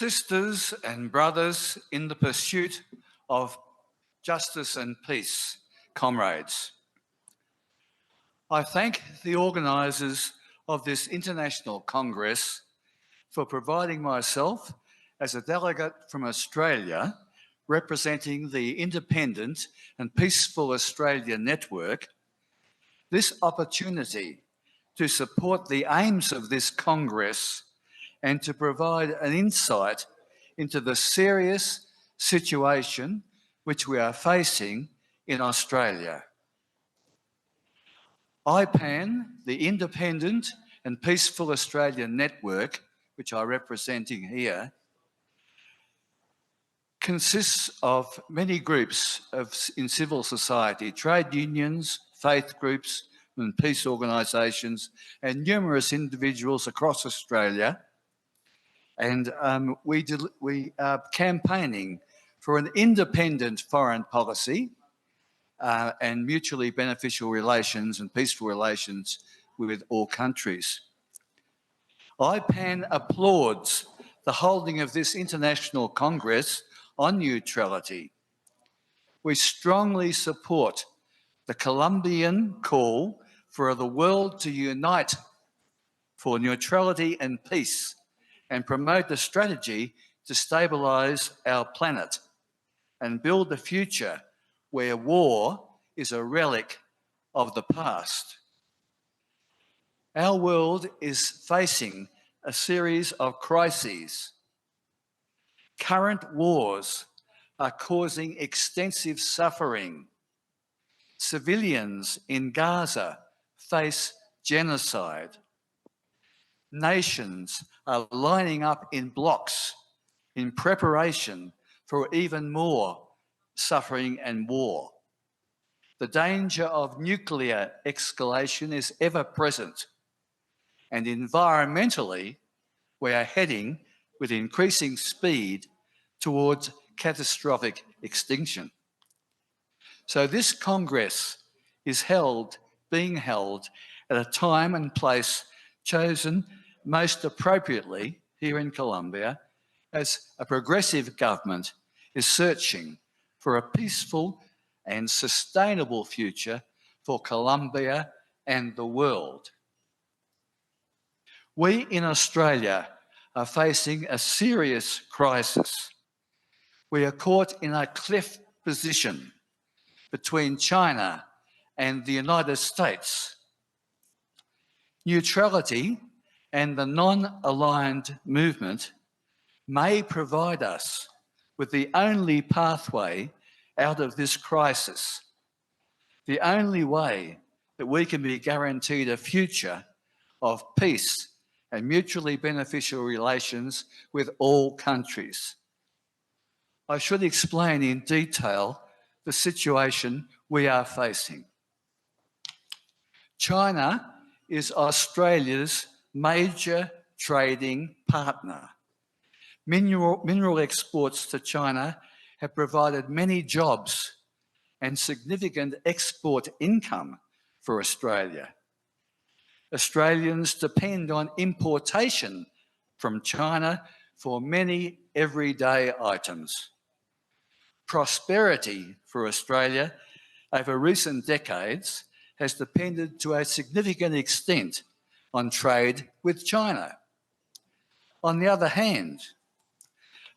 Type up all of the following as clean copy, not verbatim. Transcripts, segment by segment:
Sisters and brothers in the pursuit of justice and peace, comrades, I thank the organisers of this international Congress for providing myself as a delegate from Australia representing the Independent and Peaceful Australia Network this opportunity to support the aims of this Congress and to provide an insight into the serious situation which we are facing in Australia. IPAN, the Independent and Peaceful Australian Network, which I'm representing here, consists of many groups in civil society, trade unions, faith groups and peace organisations, and numerous individuals across Australia. And we are campaigning for an independent foreign policy and mutually beneficial relations and peaceful relations with all countries. IPAN applauds the holding of this international Congress on neutrality. We strongly support the Colombian call for the world to unite for neutrality and peace and promote a strategy to stabilise our planet and build a future where war is a relic of the past. Our world is facing a series of crises. Current wars are causing extensive suffering. Civilians in Gaza face genocide. Nations are lining up in blocks in preparation for even more suffering and war. The danger of nuclear escalation is ever present, and environmentally, we are heading with increasing speed towards catastrophic extinction. So this Congress is being held at a time and place chosen most appropriately here in Colombia, as a progressive government is searching for a peaceful and sustainable future for Colombia and the world. We in Australia are facing a serious crisis. We are caught in a cleft position between China and the United States. Neutrality and the non-aligned movement may provide us with the only pathway out of this crisis, the only way that we can be guaranteed a future of peace and mutually beneficial relations with all countries. I should explain in detail the situation we are facing. China is Australia's major trading partner. Mineral exports to China have provided many jobs and significant export income for Australia. Australians depend on importation from China for many everyday items. Prosperity for Australia over recent decades has depended to a significant extent on trade with China. On the other hand,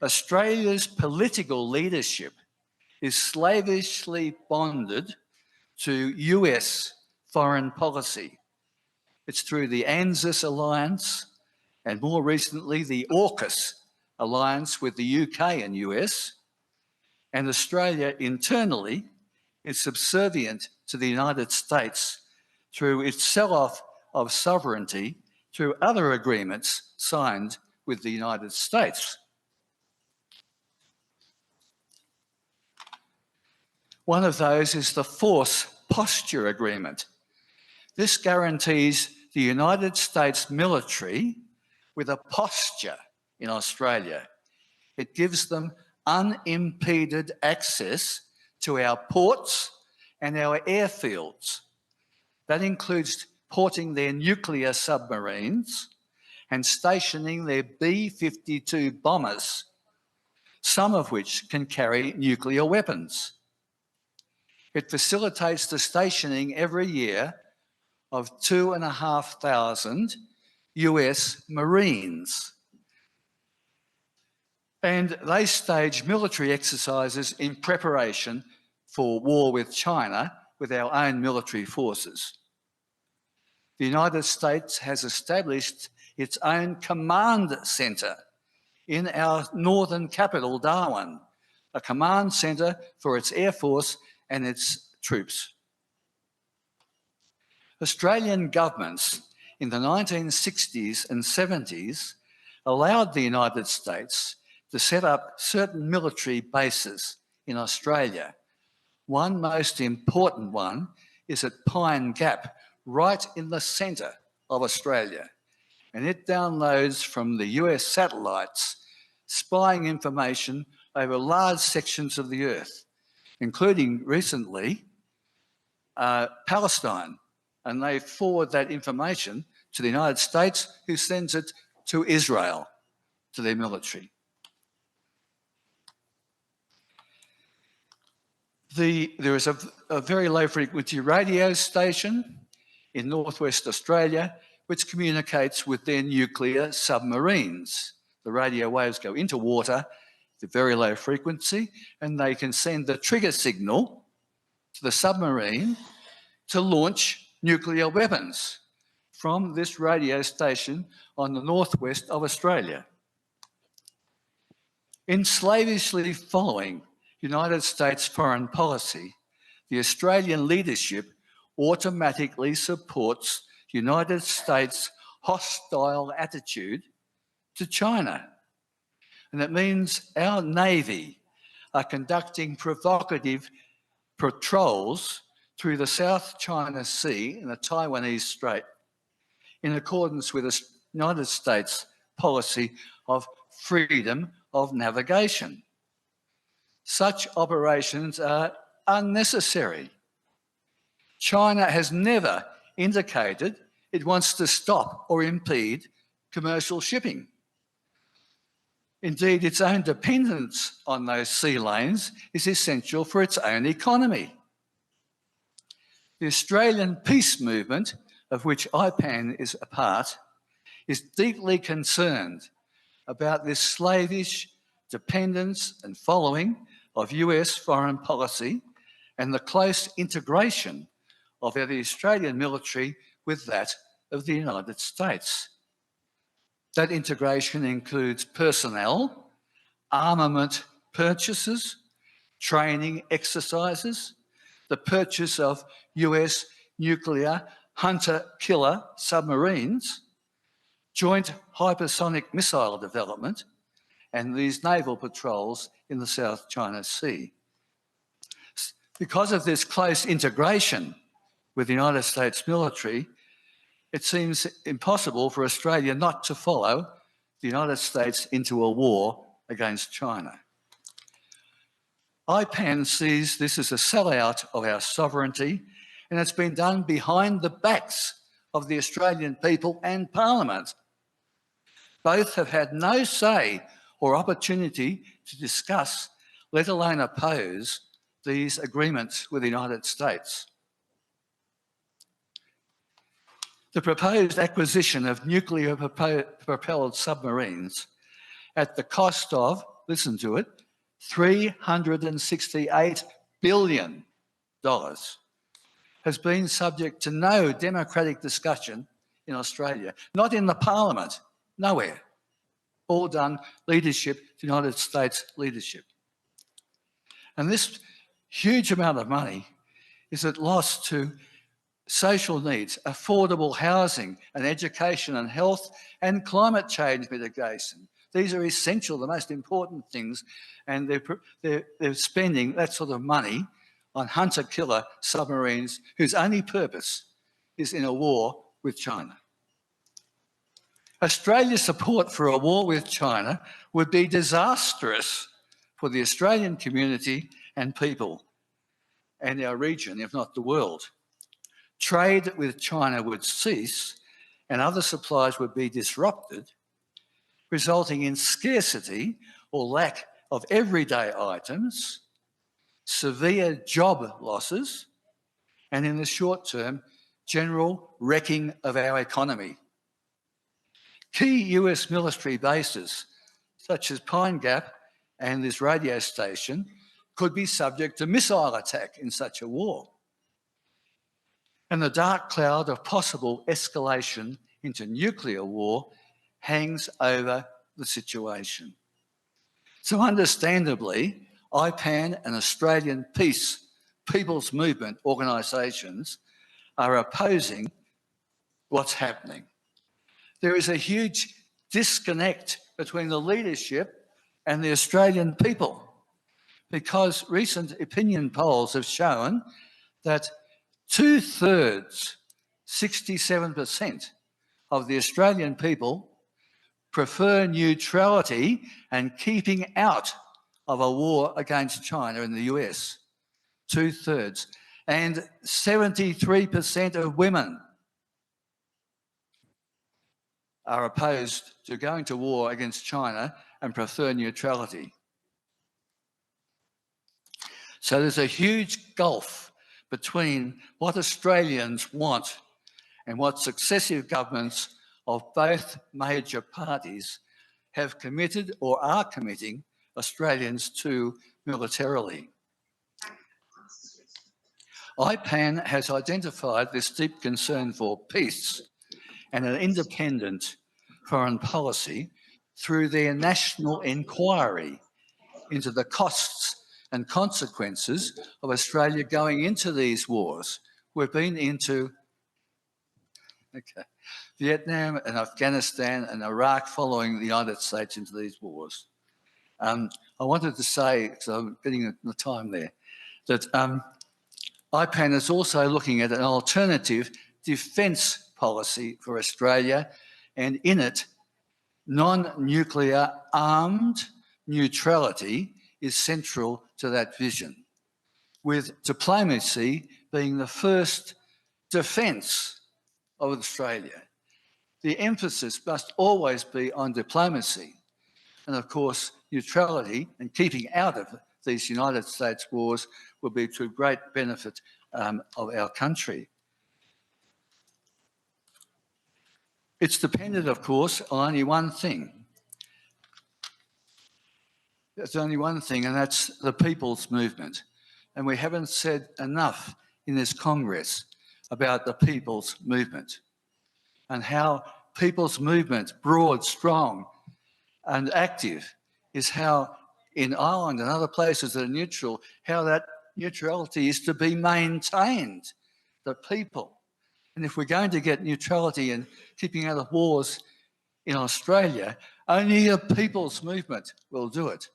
Australia's political leadership is slavishly bonded to US foreign policy. It's through the ANZUS alliance and more recently the AUKUS alliance with the UK and US, and Australia internally is subservient to the United States through its sell-off of sovereignty through other agreements signed with the United States. One of those is the Force Posture Agreement. This guarantees the United States military with a posture in Australia. It gives them unimpeded access to our ports and our airfields. That includes porting their nuclear submarines and stationing their B-52 bombers, some of which can carry nuclear weapons. It facilitates the stationing every year of 2,500 US Marines. And they stage military exercises in preparation for war with China with our own military forces. The United States has established its own command centre in our northern capital, Darwin, a command centre for its Air Force and its troops. Australian governments in the 1960s and 70s allowed the United States to set up certain military bases in Australia. One most important one is at Pine Gap, right in the centre of Australia, and it downloads from the US satellites spying information over large sections of the earth, including recently Palestine, and they forward that information to the United States, who sends it to Israel, to their military. There is a very low frequency radio station in northwest Australia which communicates with their nuclear submarines. The radio waves go into water at very low frequency, and they can send the trigger signal to the submarine to launch nuclear weapons from this radio station on the northwest of Australia. In slavishly following United States foreign policy, the Australian leadership automatically supports United States' hostile attitude to China. And it means our Navy are conducting provocative patrols through the South China Sea and the Taiwanese Strait in accordance with the United States policy of freedom of navigation. Such operations are unnecessary. China has never indicated it wants to stop or impede commercial shipping. Indeed, its own dependence on those sea lanes is essential for its own economy. The Australian peace movement, of which IPAN is a part, is deeply concerned about this slavish dependence and following of US foreign policy and the close integration of the Australian military with that of the United States. That integration includes personnel, armament purchases, training exercises, the purchase of US nuclear hunter-killer submarines, joint hypersonic missile development, and these naval patrols in the South China Sea. Because of this close integration with the United States military, it seems impossible for Australia not to follow the United States into a war against China. IPAN sees this as a sellout of our sovereignty, and it's been done behind the backs of the Australian people and Parliament. Both have had no say or opportunity to discuss, let alone oppose, these agreements with the United States. The proposed acquisition of nuclear-propelled submarines at the cost of, listen to it, $368 billion has been subject to no democratic discussion in Australia, not in the Parliament, nowhere. All done leadership, the United States leadership. And this huge amount of money is at loss to social needs, affordable housing and education and health and climate change mitigation. These are essential, the most important things, and they're spending that sort of money on hunter-killer submarines whose only purpose is in a war with China. Australia's support for a war with China would be disastrous for the Australian community and people and our region, if not the world. Trade with China would cease and other supplies would be disrupted, resulting in scarcity or lack of everyday items, severe job losses, and in the short term, general wrecking of our economy. Key US military bases, such as Pine Gap and this radio station, could be subject to missile attack in such a war. And the dark cloud of possible escalation into nuclear war hangs over the situation. So understandably, IPAN and Australian People's Movement organisations are opposing what's happening. There is a huge disconnect between the leadership and the Australian people, because recent opinion polls have shown that 2/3, 67% of the Australian people prefer neutrality and keeping out of a war against China in the US. 2/3. And 73% of women are opposed to going to war against China and prefer neutrality. So there's a huge gulf between what Australians want and what successive governments of both major parties have committed or are committing Australians to militarily. IPAN has identified this deep concern for peace and an independent foreign policy through their national inquiry into the costs and consequences of Australia going into these wars. We've been into Vietnam and Afghanistan and Iraq following the United States into these wars. I wanted to say, because I'm getting the time there, that IPAN is also looking at an alternative defence policy for Australia, and in it, non-nuclear armed neutrality is central to that vision, with diplomacy being the first defence of Australia. The emphasis must always be on diplomacy, and of course neutrality and keeping out of these United States wars will be to great benefit of our country. It's dependent, of course, on only one thing. There's only one thing, and that's the people's movement. And we haven't said enough in this Congress about the people's movement and how people's movement, broad, strong and active, is how in Ireland and other places that are neutral, how that neutrality is to be maintained, the people. And if we're going to get neutrality and keeping out of wars in Australia, only a people's movement will do it.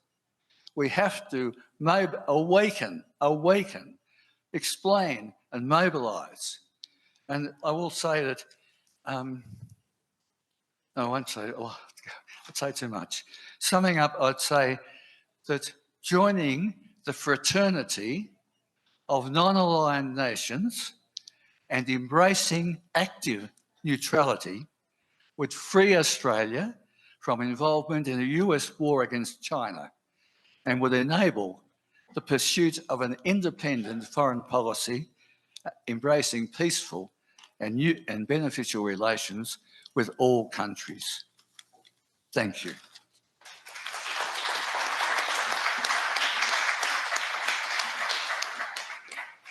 We have to awaken, explain and mobilise. And I will say that, no, I won't say, I'd say too much. Summing up, I'd say that joining the fraternity of non-aligned nations and embracing active neutrality would free Australia from involvement in a US war against China and would enable the pursuit of an independent foreign policy embracing peaceful and beneficial relations with all countries. Thank you.